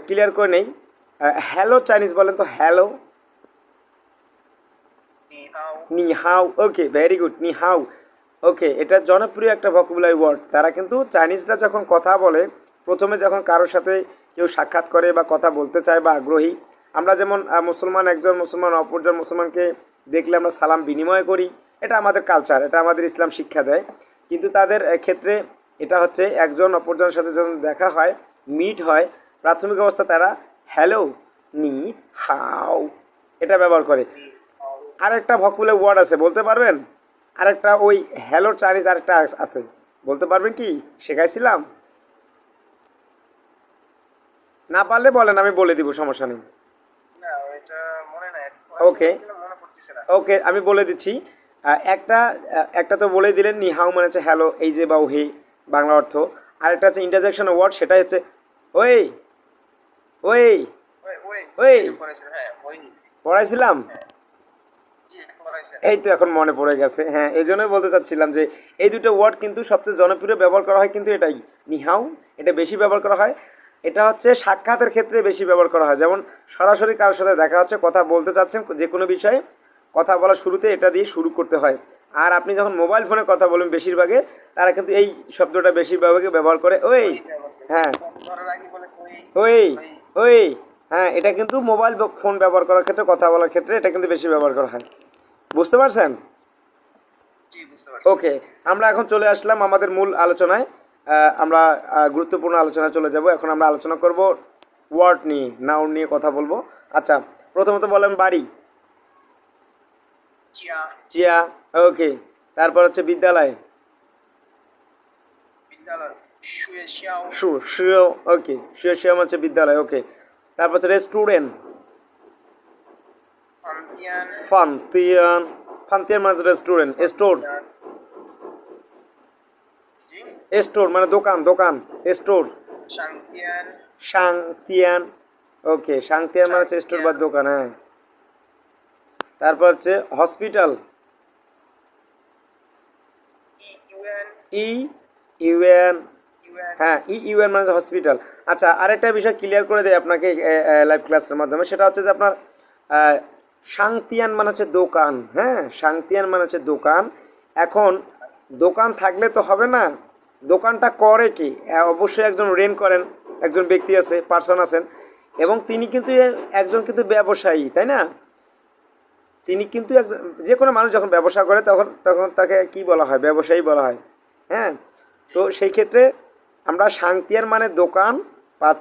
Clear করে নেই। Hello Chinese বলেন তো, হ্যালো। নি হাউ, ওকে, ভেরি গুড, নি হাউ। ওকে, এটা জনপ্রিয় একটা ভোকাবুলারি ওয়ার্ড। তারা কিন্তু চাইনিজরা যখন কথা বলে, প্রথমে যখন কারোর সাথে কেউ সাক্ষাৎ করে বা কথা বলতে চায় বা আগ্রহী, আমরা যেমন মুসলমান একজন মুসলমান অপরজন মুসলমানকে দেখলে আমরা সালাম বিনিময় করি, এটা আমাদের কালচার, এটা আমাদের ইসলাম শিক্ষা দেয়। কিন্তু তাদের ক্ষেত্রে এটা হচ্ছে একজন অপরজনের সাথে যখন দেখা হয়, মিট হয়, প্রাথমিক অবস্থা তারা হ্যালো, নি হাউ এটা ব্যবহার করে। আরেকটা ভোকাবুলারি ওয়ার্ড আছে, বলতে পারবেন? আরেকটা ওই হ্যালো চাইনিজ আরেকটা আছে, বলতে পারবেন কি? শেখাইছিলাম, না পারলে বলেন, আমি বলে দিব, সমস্যা নেই। ওকে, ওকে, আমি বলে দিচ্ছি। একটা একটা তো বলে দিলেন, নি হাউ মানে হচ্ছে হ্যালো, এই যে বা হে বাংলা অর্থ। আরেকটা হচ্ছে ইন্টারজেকশন ওয়ার্ড, সেটাই হচ্ছে ওই, ওই, ওই, পড়াইছিলাম। এই তো এখন মনে পড়ে গেছে, হ্যাঁ, এই জন্যই বলতে চাচ্ছিলাম যে এই দুটো ওয়ার্ড কিন্তু সবচেয়ে জনপ্রিয় ব্যবহার করা হয়, কিন্তু এটাই নিহাউ, এটা বেশি ব্যবহার করা হয়। এটা হচ্ছে সাক্ষাতের ক্ষেত্রে বেশি ব্যবহার করা হয়, যেমন সরাসরি কারোর সাথে দেখা হচ্ছে, কথা বলতে চাচ্ছেন যে কোনো বিষয়ে, কথা বলার শুরুতে এটা দিয়ে শুরু করতে হয়। আর আপনি যখন মোবাইল ফোনে কথা বলবেন বেশিরভাগে, তারা কিন্তু এই শব্দটা বেশিরভাগে ব্যবহার করে, ওই, হ্যাঁ, ওই, ওই, হ্যাঁ, এটা কিন্তু মোবাইল ফোন ব্যবহার করার ক্ষেত্রে, কথা বলার ক্ষেত্রে এটা কিন্তু বেশি ব্যবহার করা হয়। বুঝতে পারছেন? ওকে, আমরা এখন চলে আসলাম আমাদের মূল আলোচনায়। আমরা গুরুত্বপূর্ণ আলোচনায় চলে যাব। এখন আমরা আলোচনা করব ওয়ার্ড নিয়ে, নাউন নিয়ে কথা বলবো। আচ্ছা, প্রথমত বলেন বাড়ি, চিয়া। ওকে, তারপর হচ্ছে বিদ্যালয়, শুয়ে। ওকে, শুয়ে হচ্ছে বিদ্যালয়। ওকে, তারপর হচ্ছে রেস্টুরেন্ট, ফান্তিয়ান। ফান্তিয়ান মানে রেস্টুরেন্ট। স্টোর, স্টোর মানে দোকান, দোকান, স্টোর। শাংতিয়ান। ওকে, শাংতিয়ান মানে হচ্ছে স্টোর বা দোকান, হ্যাঁ। তারপর হচ্ছে হসপিটাল, ই ইউএন, হ্যাঁ, ই ইউএন মানে হসপিটাল। আচ্ছা, আরেকটা বিষয় ক্লিয়ার করে দেয় আপনাকে লাইভ ক্লাসের মাধ্যমে, সেটা হচ্ছে যে আপনার শাংতিয়ান মানে হচ্ছে দোকান, হ্যাঁ, শাংতিয়ান মানে হচ্ছে দোকান। এখন দোকান থাকলে তো হবে না, দোকানটা করে কি? অবশ্যই একজন রেন্ট করেন, একজন ব্যক্তি আছে, পার্সন আছেন, এবং তিনি কিন্তু একজন কিন্তু ব্যবসায়ী, তাই না? তিনি কিন্তু একজন, যে কোনো মানুষ যখন ব্যবসা করে তখন তখন তাকে কি বলা হয়? ব্যবসায়ী বলা হয়, হ্যাঁ। তো সেই ক্ষেত্রে আমরা শাংতিয়ান মানে দোকান,